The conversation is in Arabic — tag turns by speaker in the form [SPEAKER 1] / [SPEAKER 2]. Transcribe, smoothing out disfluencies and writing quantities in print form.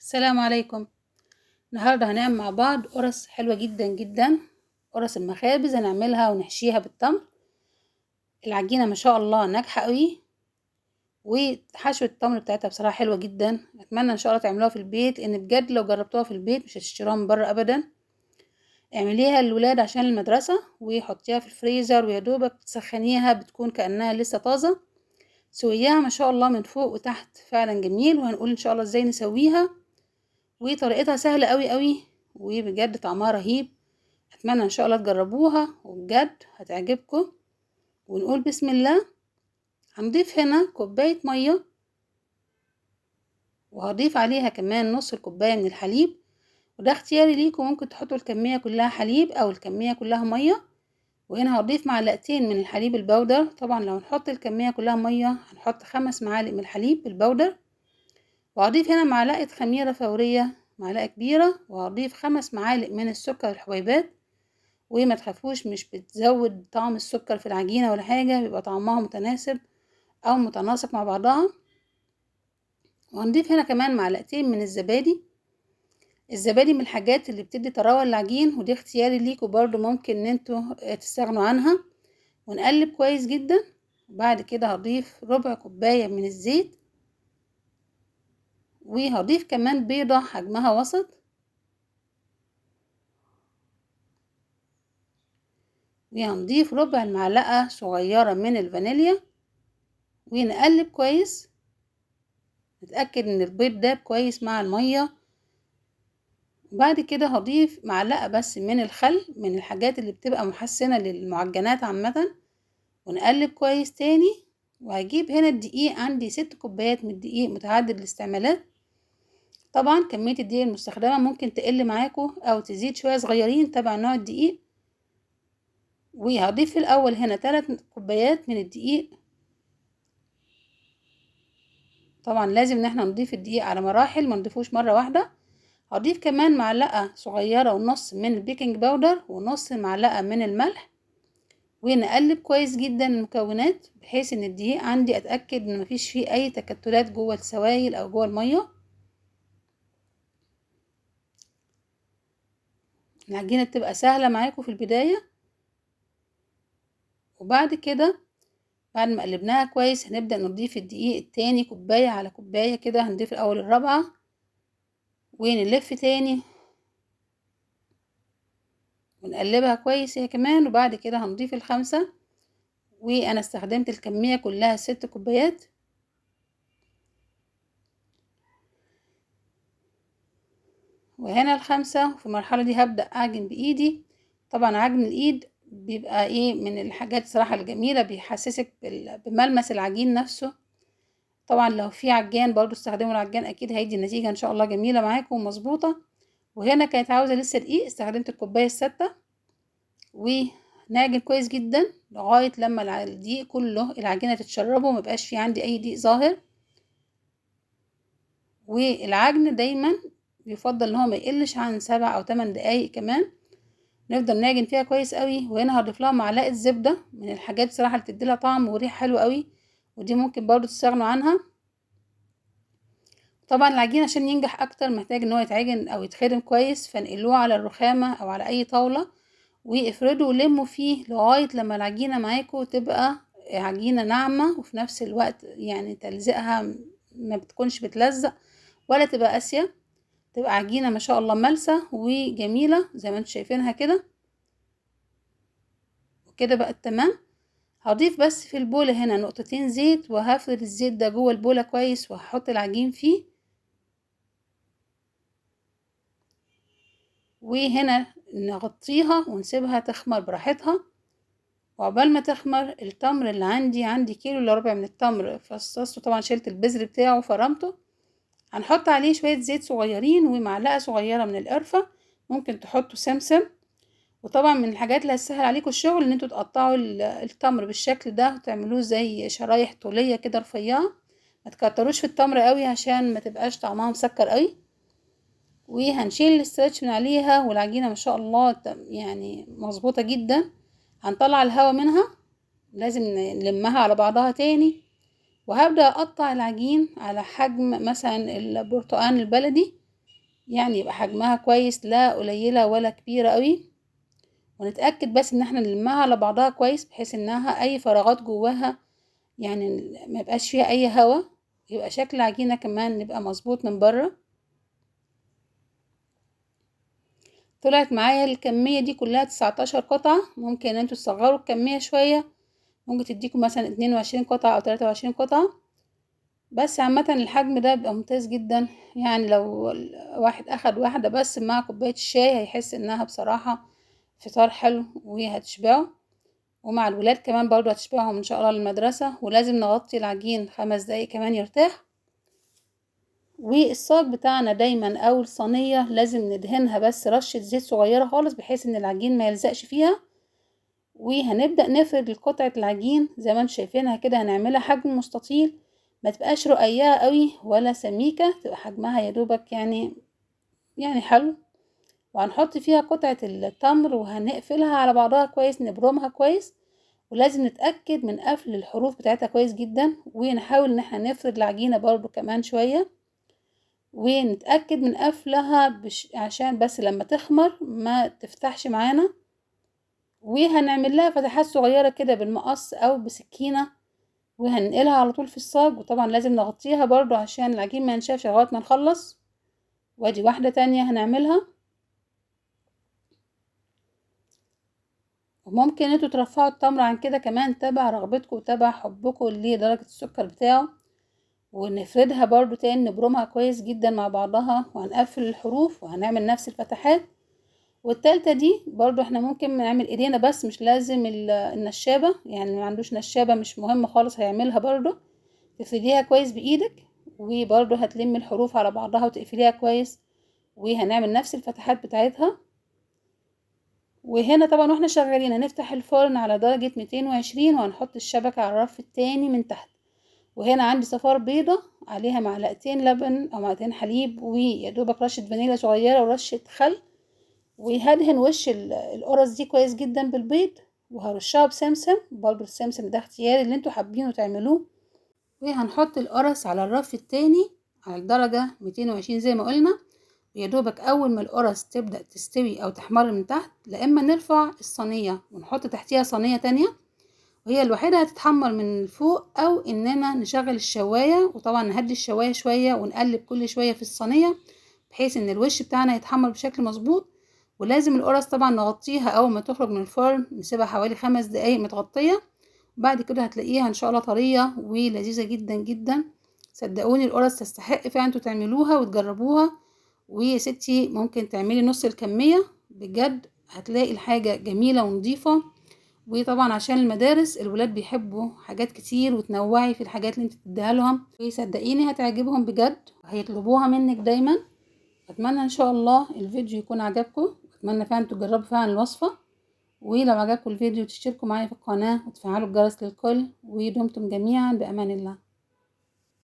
[SPEAKER 1] السلام عليكم. النهاردة هنعمل مع بعض قرص حلوة جدا جدا. قرص المخابز هنعملها ونحشيها بالتمر. العجينة ما شاء الله ناجحة قوي، وحشوة التمر بتاعتها بصراحة حلوة جدا. اتمنى ان شاء الله تعملوها في البيت، لان بجد لو جربتوها في البيت مش هتشتروها من بره ابدا. اعمليها للولاد عشان المدرسة، وحطيها في الفريزر، ويا دوبك تسخنيها بتكون كأنها لسه طازة. سويها ما شاء الله من فوق وتحت فعلا جميل، وهنقول ان شاء الله ازاي نسويها. وطريقتها سهلة قوي قوي، وبجد طعمها رهيب. اتمنى ان شاء الله تجربوها وبجد هتعجبكم. ونقول بسم الله. هنضيف هنا كوباية مية، وهضيف عليها كمان نص الكوباية من الحليب، وده اختياري ليكم، ممكن تحطوا الكمية كلها حليب او الكمية كلها مية. وهنا هضيف معلقتين من الحليب البودر. طبعا لو نحط الكمية كلها مية هنحط 5 معالق من الحليب البودر. وهضيف هنا معلقة خميرة فورية، معلقة كبيرة، وهضيف 5 معالق من السكر الحبيبات. وما تخافوش، مش بتزود طعم السكر في العجينة ولا حاجة، بيبقى طعمها متناسب او متناسق مع بعضها. وهنضيف هنا كمان معلقتين من الزبادي. الزبادي من الحاجات اللي بتدي طراوة للعجين، ودي اختياري ليكوا برضو، ممكن ان انتوا تستغنوا عنها. ونقلب كويس جدا. وبعد كده هضيف ربع كوباية من الزيت، وهضيف كمان بيضة حجمها وسط، وهنضيف ربع المعلقة صغيرة من الفانيليا، ونقلب كويس. نتأكد ان البيض داب كويس مع المية. وبعد كده هضيف معلقة بس من الخل، من الحاجات اللي بتبقى محسنة للمعجنات عامة. ونقلب كويس تاني. وهجيب هنا الدقيق، عندي 6 كوبايات من الدقيق متعدد الاستعمالات. طبعا كمية الدقيق المستخدمة ممكن تقل معاكم او تزيد شوية صغيرين تبع نوع الدقيق. وهضيف في الاول هنا 3 كوبايات من الدقيق. طبعا لازم ان احنا نضيف الدقيق على مراحل، ما نضيفوش مرة واحدة. هضيف كمان معلقة صغيرة ونص من البيكنج باودر، ونص معلقة من الملح. ونقلب كويس جدا المكونات، بحيث ان الدقيق عندي اتأكد ان مفيش فيه اي تكتلات جوه السوائل او جوه المية. العجينة تبقى سهلة معاكم في البداية. وبعد كده بعد ما قلبناها كويس هنبدأ نضيف الدقيق التاني كوباية على كوباية كده. هنضيف الاول الرابعة، ونلف تاني ونقلبها كويس هي كمان. وبعد كده هنضيف الخامسة، وانا استخدمت الكمية كلها 6 كوبايات. وهنا الخامسة. في المرحلة دي هبدأ اعجن بايدي. طبعا عجن الايد بيبقى ايه من الحاجات صراحة الجميلة، بيحسسك بملمس العجين نفسه. طبعا لو في عجان برضو استخدموا العجان، اكيد هيدي النتيجة ان شاء الله جميلة معاكم ومظبوطة. وهنا كانت عاوزة لسه دقيق، استخدمت الكوباية الستة. ونعجن كويس جدا لغاية لما الدقيق كله العجينة تتشربه، مبقاش في عندي اي دقيق ظاهر. والعجن دايما يفضل ان هو ما يقلش عن 7 أو 8 دقايق كمان. نفضل نعجن فيها كويس قوي. وهنا هضيف لها معلقة زبدة، من الحاجات صراحة اللي بتدي لها طعم وريحة حلو قوي، ودي ممكن برضو تستغنوا عنها. طبعا العجين عشان ينجح اكتر محتاج ان هو يتعجن او يتخدم كويس، فانقلوه على الرخامة او على اي طاولة، وافردوا ولموا فيه لغاية لما العجينة معاكم تبقى عجينة ناعمة، وفي نفس الوقت يعني تلزقها ما بتكونش بتلزق ولا تبقى قاسية. تبقى عجينة ما شاء الله ملسة وجميلة زي ما انتم شايفينها كده. وكده بقت تمام. هضيف بس في البولة هنا نقطتين زيت، وهفرد الزيت ده جوه البولة كويس، وهحط العجين فيه. وهنا نغطيها ونسيبها تخمر براحتها. وعقبال ما تخمر التمر اللي عندي كيلو الا ربع من التمر، فصصته طبعا، شلت البذر بتاعه وفرمته. هنحط عليه شوية زيت صغيرين ومعلقة صغيرة من القرفة. ممكن تحطوا سمسم. وطبعا من الحاجات اللي هتسهل عليكم الشغل ان انتوا تقطعوا التمر بالشكل ده، وتعملوه زي شرايح طولية كده رفيعة. ما تكتروش في التمر قوي عشان ما تبقاش طعمها مسكر قوي. وهنشيل الاسترتش من عليها، والعجينة ما شاء الله يعني مظبوطة جدا. هنطلع الهواء منها، لازم نلمها على بعضها تاني. وهبدأ اقطع العجين على حجم مثلا البرتقال البلدي. يعني يبقى حجمها كويس، لا قليلة ولا كبيرة قوي. ونتأكد بس ان احنا نلمها على بعضها كويس، بحيث انها اي فراغات جواها يعني ما يبقاش فيها اي هوا، يبقى شكل العجينة كمان يبقى مظبوط من بره. طلعت معايا الكمية دي كلها 19 قطعة. ممكن انتوا تصغروا الكمية شوية، ممكن تديكم مثلا 22 قطعة او 23 قطعة، بس عامة الحجم ده بيبقى ممتاز جدا. يعني لو واحد اخد واحدة بس مع كوباية الشاي هيحس انها بصراحة فطار حلو وهتشبعه، ومع الولاد كمان برضو هتشبعهم ان شاء الله للمدرسة. ولازم نغطي العجين 5 دقايق كمان يرتاح. والصاج بتاعنا دايما او الصينية لازم ندهنها بس رشة زيت صغيرة خالص، بحيث ان العجين ما يلزقش فيها. وهنبدأ نفرد قطعة العجين زي ما انتم شايفينها كده، هنعملها حجم مستطيل، ما تبقاش رقيقة قوي ولا سميكة، تبقى حجمها يا دوبك يعني حلو. وهنحط فيها قطعة التمر وهنقفلها على بعضها كويس، نبرمها كويس. ولازم نتأكد من قفل الحروف بتاعتها كويس جدا، ونحاول ان احنا نفرد العجينة برضو كمان شوية، ونتأكد من قفلها عشان بس لما تخمر ما تفتحش معانا. وهنعمل لها فتحات صغيرة كده بالمقص او بسكينة، وهننقلها على طول في الصاج. وطبعا لازم نغطيها برضو عشان العجين ما ينشفش لغاية ما نخلص. وادي واحدة تانية هنعملها. وممكن انتوا ترفعوا التمر عن كده كمان تبع رغبتكم وتبع حبكم لدرجة السكر بتاعه. ونفردها برضو تاني، نبرمها كويس جدا مع بعضها، وهنقفل الحروف وهنعمل نفس الفتحات. والتالتة دي برضو احنا ممكن نعمل ايدينا بس، مش لازم النشابة، يعني ما عندوش نشابة مش مهم خالص هيعملها برضو. تفرديها كويس بايدك، وبرضو هتلم الحروف على بعضها وتقفليها كويس، وهنعمل نفس الفتحات بتاعتها. وهنا طبعا واحنا شغالين هنفتح الفرن على درجة 220، وهنحط الشبكة على الرف التاني من تحت. وهنا عندي صفار بيضة عليها معلقتين لبن او معلقتين حليب، ويدوبك رشة فانيليا صغيرة ورشة خل. وهدهن وش القرص دي كويس جدا بالبيض، وهرشها بسمسم. برضو السمسم ده اختياري اللي انتوا حابينه تعملوه. وهنحط القرص على الرف التاني على درجة 220 زي ما قلنا. ويدوبك اول ما القرص تبدأ تستوي او تحمر من تحت، لا اما نرفع الصينية ونحط تحتيها صينية تانية وهي الوحيدة هتتحمر من فوق، او اننا نشغل الشواية. وطبعا نهدي الشواية شوية ونقلب كل شوية في الصينية، بحيث ان الوش بتاعنا يتحمر بشكل مظبوط. ولازم القرص طبعا نغطيها اول ما تخرج من الفرن، نسيبها حوالي 5 دقايق متغطية. بعد كده هتلاقيها ان شاء الله طرية ولذيذة جدا جدا. صدقوني القرص تستحق فعلا انتوا تعملوها وتجربوها. ويا ستي ممكن تعملي نص الكمية، بجد هتلاقي الحاجة جميلة ونظيفة. وطبعا عشان المدارس الولاد بيحبوا حاجات كتير، وتنوعي في الحاجات اللي انت تديها لهم، وصدقيني هتعجبهم بجد وهيطلبوها منك دايما. اتمنى ان شاء الله الفيديو يكون عجبكم، اتمنى فعلا تجربوا فعلا الوصفة. ولو عجبكم الفيديو تشتركوا معايا في القناة وتفعلوا الجرس للكل. ودمتم جميعا بأمان الله.